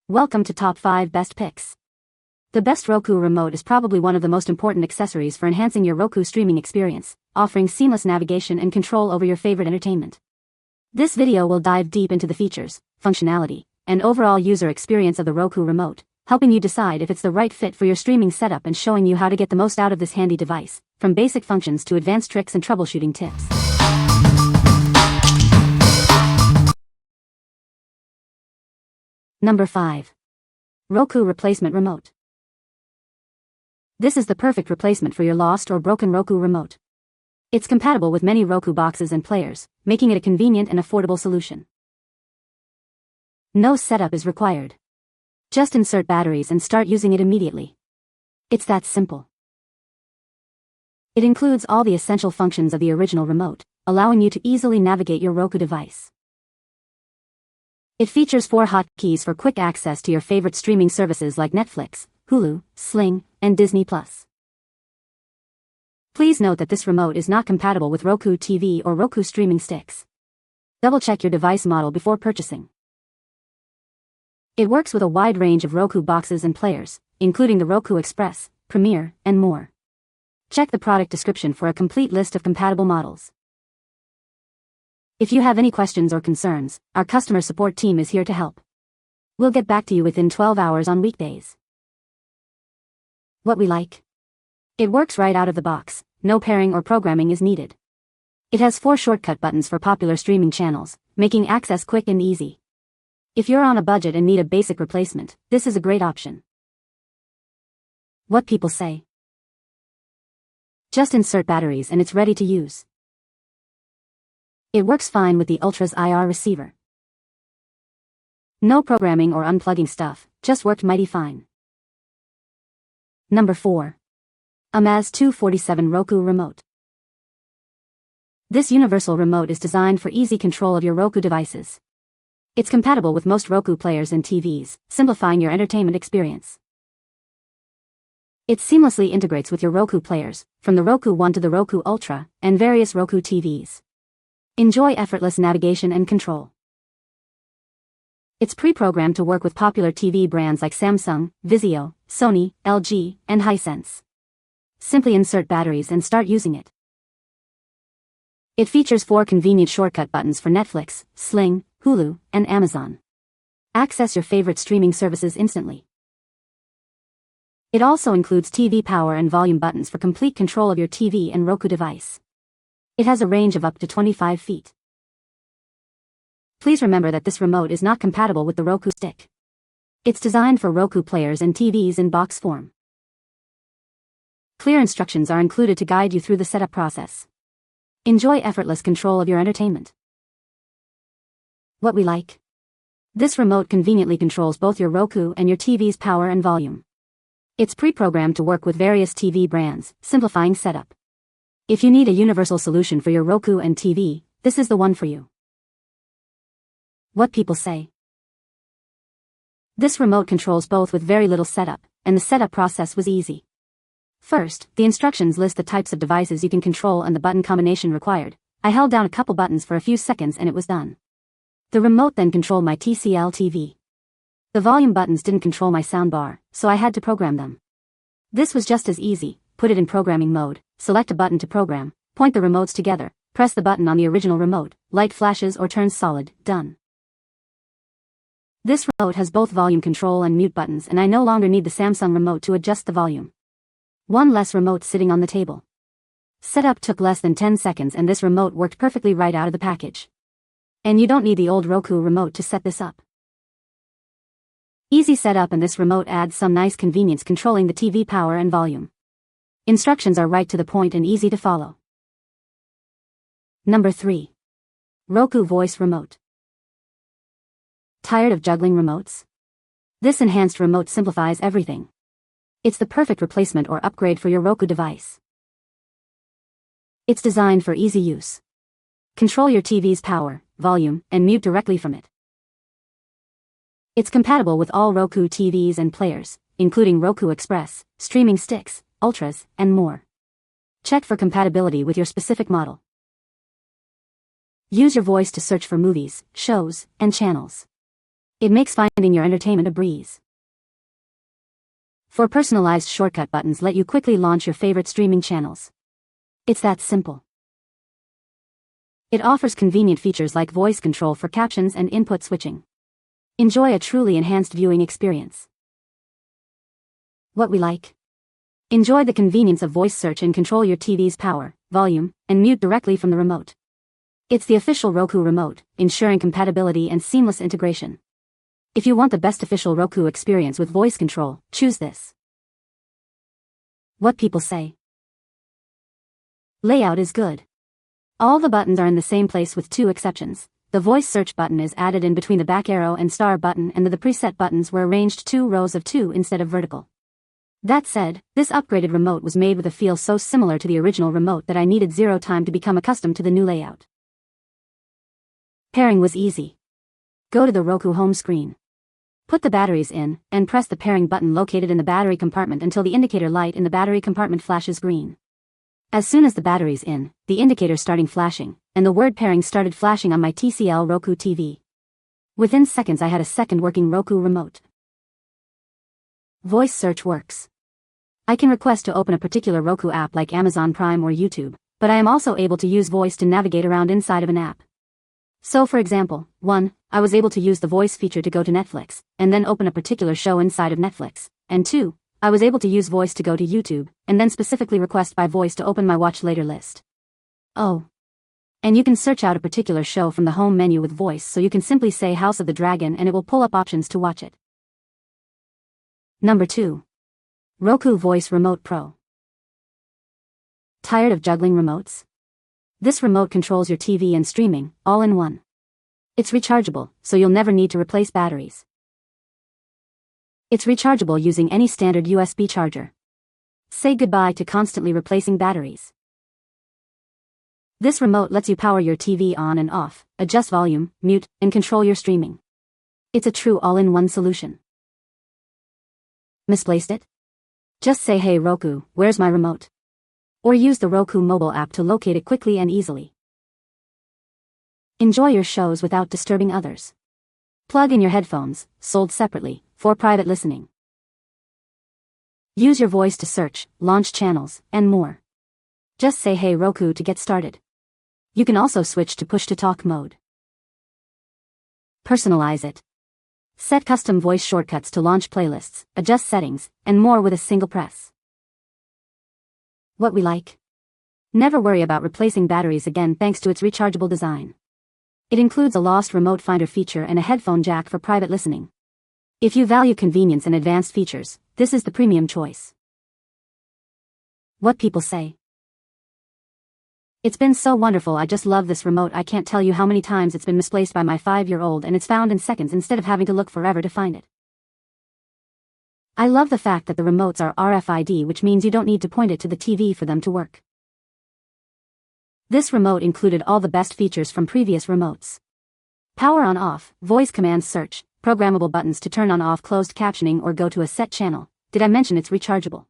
Welcome to Top 5 Best Picks. The best Roku remote is probably one of the most important accessories for enhancing your Roku streaming experience, offering seamless navigation and control over your favorite entertainment. This video will dive deep into the features, functionality, and overall user experience of the Roku Remote, helping you decide if it's the right fit for your streaming setup and showing you how to get the most out of this handy device, from basic functions to advanced tricks and troubleshooting tips. Number 5. Roku Replacement Remote. This is the perfect replacement for your lost or broken Roku remote. It's compatible with many Roku boxes and players, making it a convenient and affordable solution. No setup is required. Just insert batteries and start using it immediately. It's that simple. It includes all the essential functions of the original remote, allowing you to easily navigate your Roku device. It features 4 hotkeys for quick access to your favorite streaming services like Netflix, Hulu, Sling, and Disney+. Please note that this remote is not compatible with Roku TV or Roku streaming sticks. Double-check your device model before purchasing. It works with a wide range of Roku boxes and players, including the Roku Express, Premier, and more. Check the product description for a complete list of compatible models. If you have any questions or concerns, our customer support team is here to help. We'll get back to you within 12 hours on weekdays. What we like? It works right out of the box, no pairing or programming is needed. It has 4 shortcut buttons for popular streaming channels, making access quick and easy. If you're on a budget and need a basic replacement, this is a great option. What people say? Just insert batteries and it's ready to use. It works fine with the Ultra's IR receiver. No programming or unplugging stuff, just worked mighty fine. Number 4. Amaz 247 Roku Remote. This universal remote is designed for easy control of your Roku devices. It's compatible with most Roku players and TVs, simplifying your entertainment experience. It seamlessly integrates with your Roku players, from the Roku One to the Roku Ultra, and various Roku TVs. Enjoy effortless navigation and control. It's pre-programmed to work with popular TV brands like Samsung, Vizio, Sony, LG, and Hisense. Simply insert batteries and start using it. It features 4 convenient shortcut buttons for Netflix, Sling, Hulu, and Amazon. Access your favorite streaming services instantly. It also includes TV power and volume buttons for complete control of your TV and Roku device. It has a range of up to 25 feet. Please remember that this remote is not compatible with the Roku stick. It's designed for Roku players and TVs in box form. Clear instructions are included to guide you through the setup process. Enjoy effortless control of your entertainment. What we like? This remote conveniently controls both your Roku and your TV's power and volume. It's pre-programmed to work with various TV brands, simplifying setup. If you need a universal solution for your Roku and TV, this is the one for you. What people say? This remote controls both with very little setup, and the setup process was easy. First, the instructions list the types of devices you can control and the button combination required. I held down a couple buttons for a few seconds and it was done. The remote then controlled my TCL TV. The volume buttons didn't control my soundbar, so I had to program them. This was just as easy. Put it in programming mode, select a button to program, point the remotes together, press the button on the original remote, light flashes or turns solid, done. This remote has both volume control and mute buttons and I no longer need the Samsung remote to adjust the volume. One less remote sitting on the table. Setup took less than 10 seconds and this remote worked perfectly right out of the package. And you don't need the old Roku remote to set this up. Easy setup and this remote adds some nice convenience controlling the TV power and volume. Instructions are right to the point and easy to follow. Number 3. Roku Voice Remote. Tired of juggling remotes? This enhanced remote simplifies everything. It's the perfect replacement or upgrade for your Roku device. It's designed for easy use. Control your TV's power, volume, and mute directly from it. It's compatible with all Roku TVs and players, including Roku Express, streaming sticks, Ultras, and more. Check for compatibility with your specific model. Use your voice to search for movies, shows, and channels. It makes finding your entertainment a breeze. 4 personalized shortcut buttons let you quickly launch your favorite streaming channels. It's that simple. It offers convenient features like voice control for captions and input switching. Enjoy a truly enhanced viewing experience. What we like. Enjoy the convenience of voice search and control your TV's power, volume, and mute directly from the remote. It's the official Roku Remote, ensuring compatibility and seamless integration. If you want the best official Roku experience with voice control, choose this. What people say. Layout is good. All the buttons are in the same place with 2 exceptions. The voice search button is added in between the back arrow and star button, and the preset buttons were arranged 2 rows of 2 instead of vertical. That said, this upgraded remote was made with a feel so similar to the original remote that I needed 0 time to become accustomed to the new layout. Pairing was easy. Go to the Roku home screen. Put the batteries in, and press the pairing button located in the battery compartment until the indicator light in the battery compartment flashes green. As soon as the battery's in, the indicator starting flashing, and the word pairing started flashing on my TCL Roku TV. Within seconds I had a second working Roku remote. Voice search works. I can request to open a particular Roku app like Amazon Prime or YouTube, but I am also able to use voice to navigate around inside of an app. So for example, 1, I was able to use the voice feature to go to Netflix, and then open a particular show inside of Netflix, and 2, I was able to use voice to go to YouTube, and then specifically request by voice to open my watch later list. Oh. And you can search out a particular show from the home menu with voice, so you can simply say House of the Dragon and it will pull up options to watch it. Number 2. Roku Voice Remote Pro. Tired of juggling remotes? This remote controls your TV and streaming, all in one. It's rechargeable, so you'll never need to replace batteries. It's rechargeable using any standard USB charger. Say goodbye to constantly replacing batteries. This remote lets you power your TV on and off, adjust volume, mute, and control your streaming. It's a true all-in-one solution. Misplaced it? Just say, "Hey Roku, where's my remote?" Or use the Roku mobile app to locate it quickly and easily. Enjoy your shows without disturbing others. Plug in your headphones, sold separately, for private listening. Use your voice to search, launch channels, and more. Just say "Hey Roku" to get started. You can also switch to push-to-talk mode. Personalize it. Set custom voice shortcuts to launch playlists, adjust settings, and more with a single press. What we like. Never worry about replacing batteries again thanks to its rechargeable design. It includes a lost remote finder feature and a headphone jack for private listening. If you value convenience and advanced features, this is the premium choice. What people say. It's been so wonderful. I just love this remote. I can't tell you how many times it's been misplaced by my 5-year-old and it's found in seconds instead of having to look forever to find it. I love the fact that the remotes are RFID, which means you don't need to point it to the TV for them to work. This remote included all the best features from previous remotes. Power on off, voice command search, programmable buttons to turn on off closed captioning or go to a set channel. Did I mention it's rechargeable?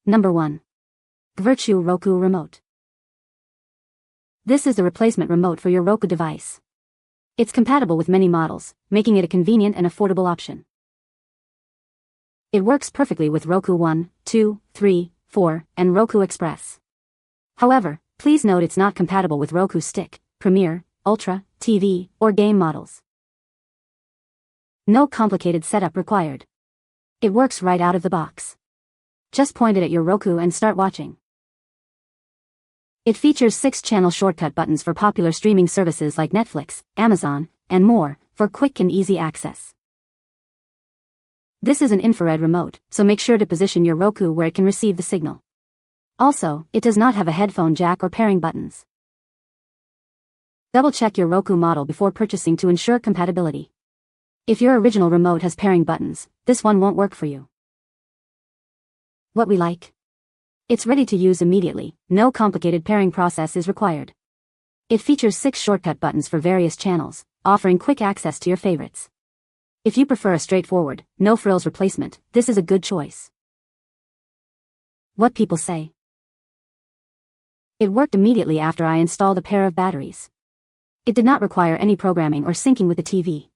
Number 1. Gvirtue Roku Remote. This is the replacement remote for your Roku device. It's compatible with many models, making it a convenient and affordable option. It works perfectly with Roku 1, 2, 3, 4, and Roku Express. However, please note it's not compatible with Roku Stick, Premier, Ultra, TV, or game models. No complicated setup required. It works right out of the box. Just point it at your Roku and start watching. It features 6 channel shortcut buttons for popular streaming services like Netflix, Amazon, and more, for quick and easy access. This is an infrared remote, so make sure to position your Roku where it can receive the signal. Also, it does not have a headphone jack or pairing buttons. Double-check your Roku model before purchasing to ensure compatibility. If your original remote has pairing buttons, this one won't work for you. What we like. It's ready to use immediately, no complicated pairing process is required. It features 6 shortcut buttons for various channels, offering quick access to your favorites. If you prefer a straightforward, no-frills replacement, this is a good choice. What people say. It worked immediately after I installed a pair of batteries. It did not require any programming or syncing with the TV.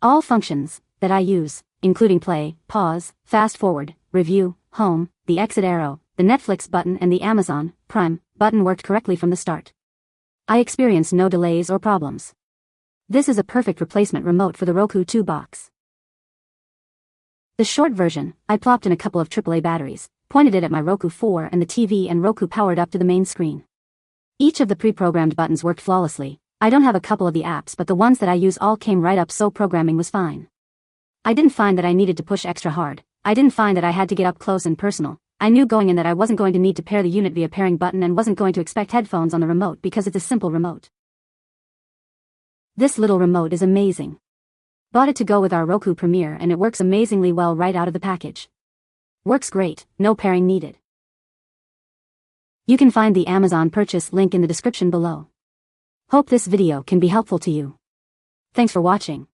All functions that I use, including play, pause, fast forward, review, home, the exit arrow, the Netflix button and the Amazon Prime button worked correctly from the start. I experienced no delays or problems. This is a perfect replacement remote for the Roku 2 box. The short version, I plopped in a couple of AAA batteries, pointed it at my Roku 4 and the TV, and Roku powered up to the main screen. Each of the pre-programmed buttons worked flawlessly. I don't have a couple of the apps, but the ones that I use all came right up, so programming was fine. I didn't find that I needed to push extra hard. I didn't find that I had to get up close and personal. I knew going in that I wasn't going to need to pair the unit via pairing button and wasn't going to expect headphones on the remote because it's a simple remote. This little remote is amazing. Bought it to go with our Roku Premiere and it works amazingly well right out of the package. Works great, no pairing needed. You can find the Amazon purchase link in the description below. Hope this video can be helpful to you. Thanks for watching.